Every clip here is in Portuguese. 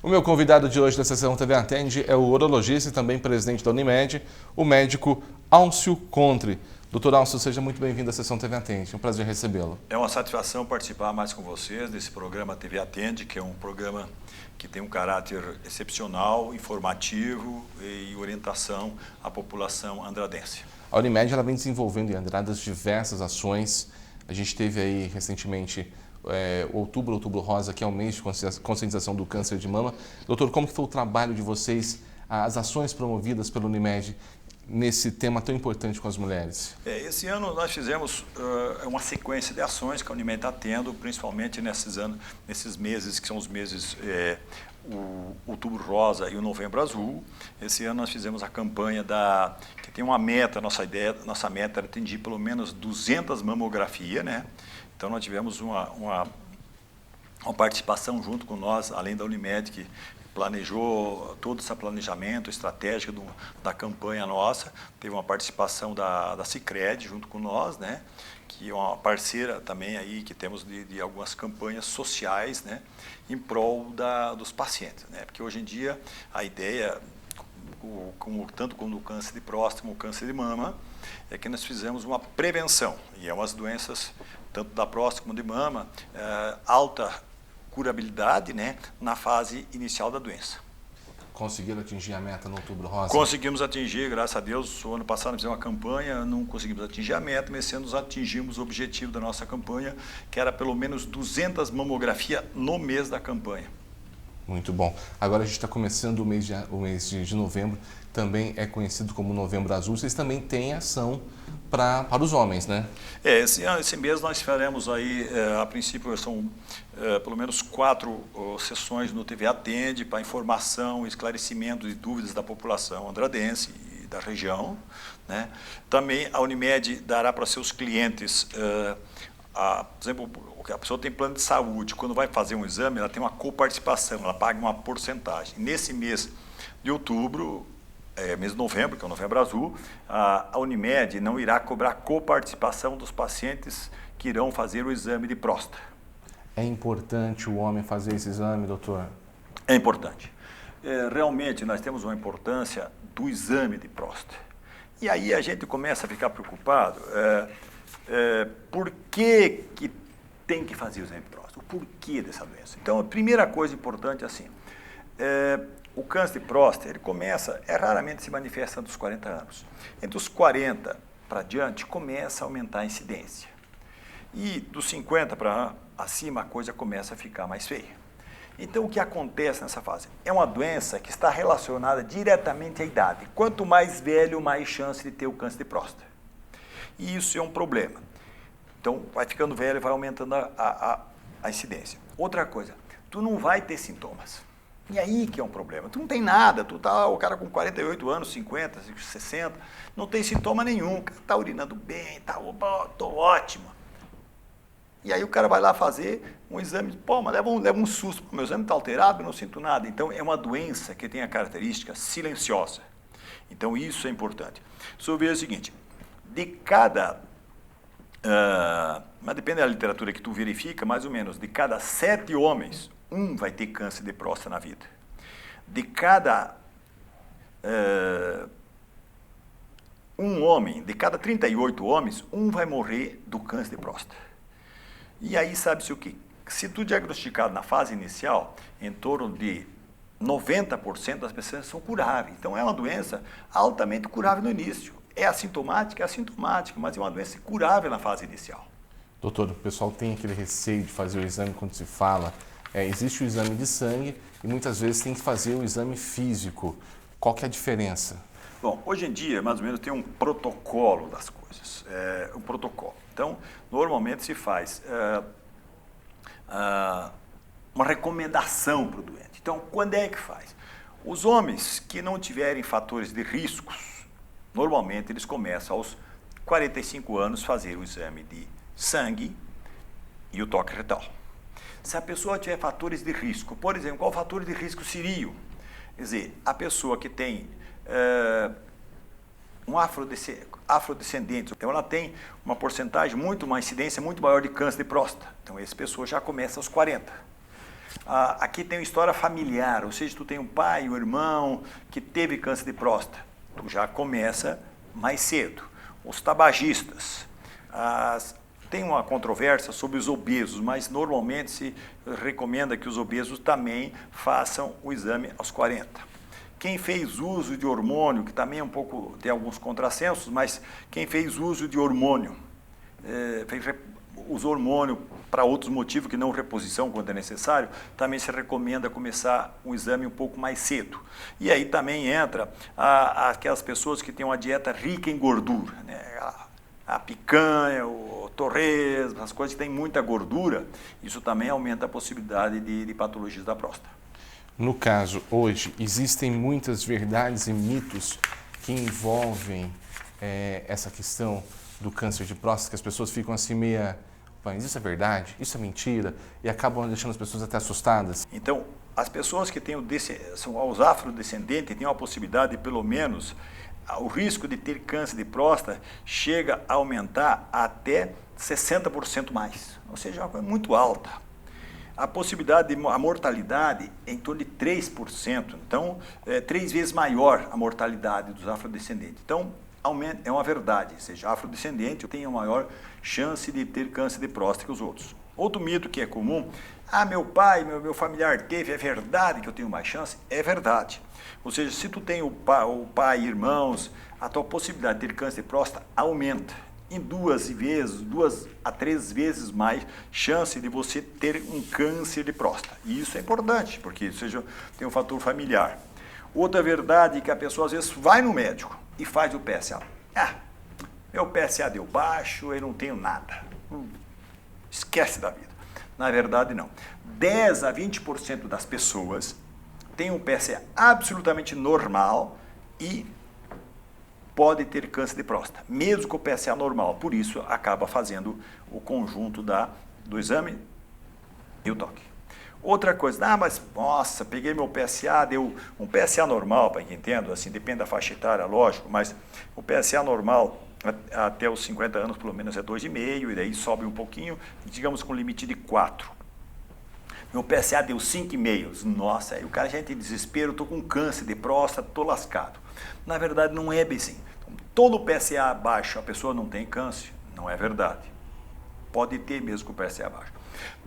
O meu convidado de hoje da Sessão TV Atende é o urologista e também presidente da Unimed, o médico Alcio Contre. Doutor Alcio, seja muito bem-vindo à Sessão TV Atende. É um prazer recebê-lo. É uma satisfação participar mais com vocês desse programa TV Atende, que é um programa que tem um caráter excepcional, informativo e orientação à população andradense. A Unimed ela vem desenvolvendo em Andradas diversas ações. A gente teve aí recentemente o Outubro Rosa, que é o mês de conscientização do câncer de mama. Doutor, como que foi o trabalho de vocês, as ações promovidas pela Unimed nesse tema tão importante com as mulheres? Esse ano nós fizemos uma sequência de ações que a Unimed está tendo, principalmente nesses meses, que são os meses o Outubro Rosa e o Novembro Azul. Esse ano nós fizemos a campanha que tem uma meta, nossa meta era atingir pelo menos 200 mamografias, né? Então nós tivemos uma participação junto com nós, além da Unimed, que planejou todo esse planejamento estratégico da campanha nossa. Teve uma participação da Sicredi junto com nós, né? Que é uma parceira também aí, que temos de algumas campanhas sociais, né? Em prol dos pacientes, né? Porque hoje em dia a ideia, tanto como o câncer de próstata como o câncer de mama, é que nós fizemos uma prevenção, e é umas doenças, tanto da próstata como de mama, alta curabilidade, né, na fase inicial da doença. Conseguiram atingir a meta no Outubro Rosa? Conseguimos atingir, graças a Deus. O ano passado nós fizemos uma campanha, não conseguimos atingir a meta, mas esse ano nós atingimos o objetivo da nossa campanha, que era pelo menos 200 mamografias no mês da campanha. Muito bom. Agora a gente está começando o mês de novembro, também é conhecido como Novembro Azul. Vocês também têm ação para os homens, né? Esse mês nós faremos aí, a princípio são pelo menos 4 sessões no TV Atende para informação e esclarecimento de dúvidas da população andradense e da região, né? Também a Unimed dará para seus clientes, por exemplo, a pessoa tem plano de saúde, quando vai fazer um exame, ela tem uma coparticipação, ela paga uma porcentagem. Nesse mês de outubro, mês de novembro, que é o Novembro Azul, a Unimed não irá cobrar coparticipação dos pacientes que irão fazer o exame de próstata. É importante o homem fazer esse exame, doutor? É importante. Realmente, nós temos uma importância do exame de próstata. E aí a gente começa a ficar preocupado, por que tem que fazer o exame de próstata? O porquê dessa doença? Então, a primeira coisa importante é assim, o câncer de próstata, ele raramente se manifesta dos 40 anos. Entre os 40 para diante, começa a aumentar a incidência. E dos 50 para acima, a coisa começa a ficar mais feia. Então, o que acontece nessa fase? É uma doença que está relacionada diretamente à idade. Quanto mais velho, mais chance de ter o câncer de próstata. E isso é um problema. Então, vai ficando velho e vai aumentando a incidência. Outra coisa, tu não vai ter sintomas. E aí que é um problema. Tu não tem nada, o cara com 48 anos, 50, 60, não tem sintoma nenhum, está urinando bem, tô ótimo. E aí o cara vai lá fazer um exame, mas leva um susto, meu exame está alterado, eu não sinto nada. Então é uma doença que tem a característica silenciosa. Então isso é importante. Só ver o seguinte, mas depende da literatura que tu verifica, mais ou menos, de cada 7 homens, um vai ter câncer de próstata na vida. De cada de cada 38 homens, um vai morrer do câncer de próstata. E aí sabe-se o que? Se tu diagnosticado na fase inicial, em torno de 90% das pessoas são curáveis. Então é uma doença altamente curável no início. É assintomática, mas é uma doença curável na fase inicial. Doutor, o pessoal tem aquele receio de fazer o exame quando se fala. Existe o exame de sangue e muitas vezes tem que fazer o exame físico. Qual que é a diferença? Bom, hoje em dia, mais ou menos, tem um protocolo das coisas. Um protocolo. Então, normalmente se faz uma recomendação para o doente. Então, quando é que faz? Os homens que não tiverem fatores de riscos, normalmente eles começam aos 45 anos fazer o exame de sangue e o toque retal. Se a pessoa tiver fatores de risco, por exemplo, qual fator de risco seria? Quer dizer, a pessoa que tem afrodescendente. Então ela tem uma porcentagem uma incidência muito maior de câncer de próstata. Então essa pessoa já começa aos 40. Aqui tem uma história familiar, ou seja, tu tem um pai, um irmão que teve câncer de próstata. Tu já começa mais cedo. Os tabagistas. Tem uma controvérsia sobre os obesos, mas normalmente se recomenda que os obesos também façam o exame aos 40. Quem fez uso de hormônio, que também é um pouco, tem alguns contrassensos, mas quem fez uso de hormônio, usou hormônio para outros motivos que não reposição quando é necessário, também se recomenda começar um exame um pouco mais cedo. E aí também entra aquelas pessoas que têm uma dieta rica em gordura, né? A picanha, o torresmo, as coisas que têm muita gordura, isso também aumenta a possibilidade de patologias da próstata. No caso, hoje, existem muitas verdades e mitos que envolvem essa questão do câncer de próstata, que as pessoas ficam assim mas isso é verdade? Isso é mentira? E acabam deixando as pessoas até assustadas. Então, as pessoas que são os afrodescendentes têm uma possibilidade de, pelo menos, o risco de ter câncer de próstata chega a aumentar até 60% mais, ou seja, é uma coisa muito alta. A possibilidade, a mortalidade é em torno de 3%, então, 3 vezes maior a mortalidade dos afrodescendentes. Então, é uma verdade, ou seja, afrodescendente tem a maior chance de ter câncer de próstata que os outros. Outro mito que é comum, meu pai, meu familiar teve, é verdade que eu tenho mais chance? É verdade. Ou seja, se tu tem o pai, irmãos, a tua possibilidade de ter câncer de próstata aumenta em 2 a 3 vezes mais chance de você ter um câncer de próstata. E isso é importante, porque tem um fator familiar. Outra verdade é que a pessoa às vezes vai no médico e faz o PSA. Meu PSA deu baixo, eu não tenho nada. Esquece da vida. Na verdade, não. 10 a 20% das pessoas têm um PSA absolutamente normal e pode ter câncer de próstata, mesmo com o PSA normal. Por isso, acaba fazendo o conjunto do exame e o toque. Outra coisa, mas nossa, peguei meu PSA, deu um PSA normal, para que entenda, assim, depende da faixa etária, lógico, mas o PSA normal até os 50 anos, pelo menos, é 2,5, e daí sobe um pouquinho, digamos com limite de 4. Meu PSA deu 5,5. Nossa, aí o cara já entra em desespero, estou com câncer de próstata, estou lascado. Na verdade, não é bem assim. Todo PSA baixo, a pessoa não tem câncer, não é verdade. Pode ter mesmo com o PSA baixo.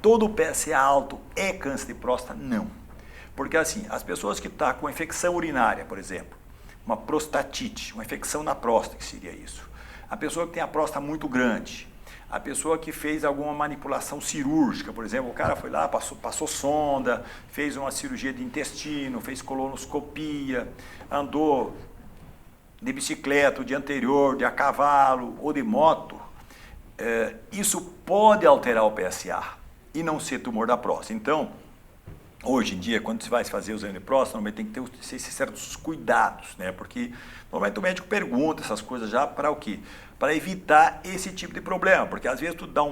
Todo PSA alto é câncer de próstata? Não. Porque assim, as pessoas que estão com infecção urinária, por exemplo, uma prostatite, uma infecção na próstata, que seria isso. A pessoa que tem a próstata muito grande, a pessoa que fez alguma manipulação cirúrgica, por exemplo, o cara foi lá, passou sonda, fez uma cirurgia de intestino, fez colonoscopia, andou de bicicleta o dia anterior, de a cavalo ou de moto, isso pode alterar o PSA e não ser tumor da próstata. Então, hoje em dia, quando você vai fazer o exame de próstata, normalmente tem que ter certos cuidados, né? Porque normalmente o médico pergunta essas coisas já para o quê? Para evitar esse tipo de problema, porque às vezes tu dá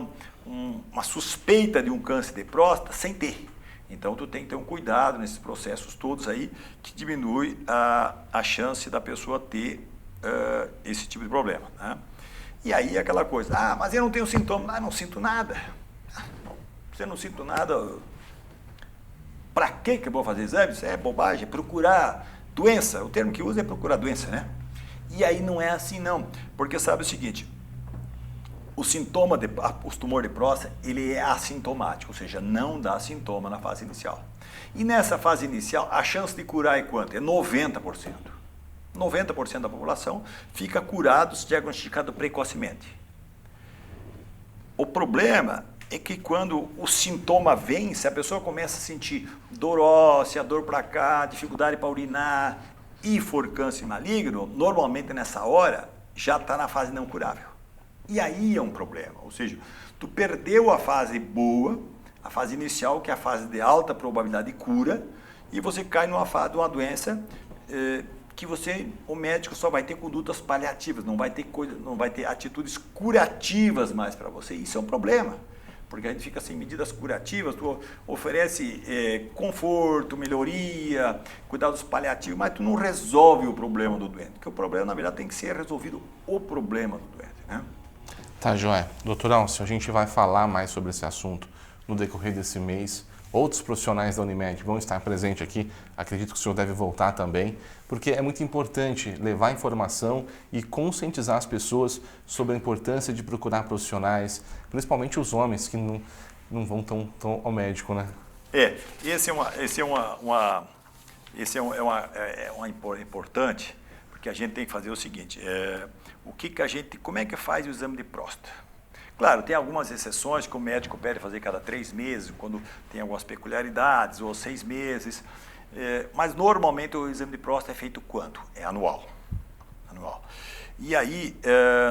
uma suspeita de um câncer de próstata sem ter. Então tu tem que ter um cuidado nesses processos todos aí, que diminui a chance da pessoa ter esse tipo de problema, né? E aí aquela coisa, mas eu não tenho sintoma, não sinto nada. Você não sinto nada, para que eu vou fazer exame? Isso é bobagem, procurar doença, o termo que usa é procurar doença, né? E aí não é assim não, porque sabe o seguinte, o sintoma, o tumor de próstata, ele é assintomático, ou seja, não dá sintoma na fase inicial. E nessa fase inicial, a chance de curar é quanto? É 90%. 90% da população fica curado se diagnosticado precocemente. O problema é que quando o sintoma vem, se a pessoa começa a sentir dor óssea, dor para cá, dificuldade para urinar e for câncer maligno, normalmente nessa hora já está na fase não curável. E aí é um problema, ou seja, tu perdeu a fase boa, a fase inicial, que é a fase de alta probabilidade de cura, e você cai numa fase de uma doença que o médico só vai ter condutas paliativas, não vai ter atitudes curativas mais para você. Isso é um problema. porque a gente fica sem medidas curativas, tu oferece conforto, melhoria, cuidados paliativos, mas tu não resolve o problema do doente, porque o problema, na verdade, tem que ser resolvido o problema do doente, né? Tá, joia. Doutor Alcio, a gente vai falar mais sobre esse assunto no decorrer desse mês. Outros profissionais da Unimed vão estar presentes aqui, acredito que o senhor deve voltar também, porque é muito importante levar informação e conscientizar as pessoas sobre a importância de procurar profissionais, principalmente os homens que não vão tão ao médico, né? Esse é importante, porque a gente tem que fazer o seguinte, como é que faz o exame de próstata? Claro, tem algumas exceções que o médico pede fazer cada 3 meses, quando tem algumas peculiaridades, ou 6 meses, mas normalmente o exame de próstata é feito quando? É anual. E aí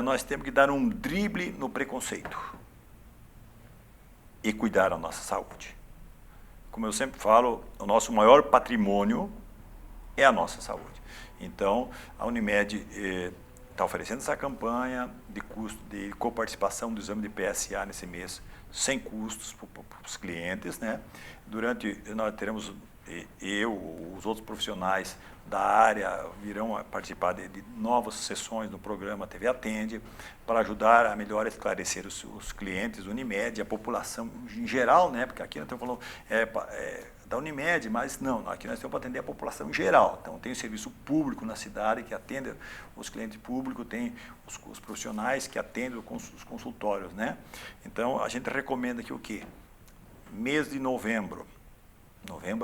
nós temos que dar um drible no preconceito e cuidar da nossa saúde. Como eu sempre falo, o nosso maior patrimônio é a nossa saúde. Então, a Unimed está oferecendo essa campanha de coparticipação do exame de PSA nesse mês, sem custos para os clientes, né? Nós teremos, os outros profissionais da área virão participar de novas sessões no programa TV Atende, para ajudar a melhor esclarecer os clientes da Unimed, a população em geral, né? Porque aqui nós estamos falando da Unimed, mas não, aqui nós temos para atender a população em geral. Então, tem o serviço público na cidade que atende os clientes públicos, tem os profissionais que atendem os consultórios, né? Então, a gente recomenda que o quê? Mês de novembro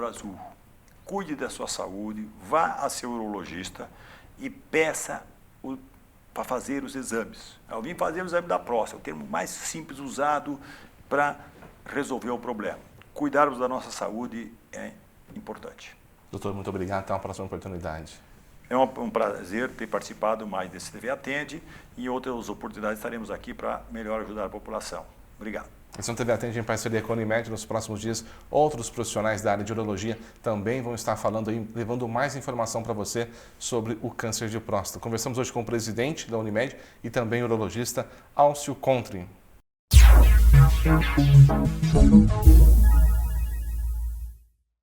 azul, cuide da sua saúde, vá a seu urologista e peça para fazer os exames. Eu vim fazer o exame da próstata, o termo mais simples usado para resolver o problema. Cuidarmos da nossa saúde é importante. Doutor, muito obrigado. Até uma próxima oportunidade. É um prazer ter participado mais desse TV Atende e em outras oportunidades estaremos aqui para melhor ajudar a população. Obrigado. Esse é um TV Atende em parceria com a Unimed. Nos próximos dias, outros profissionais da área de urologia também vão estar falando aí, levando mais informação para você sobre o câncer de próstata. Conversamos hoje com o presidente da Unimed e também o urologista Alcio Contri.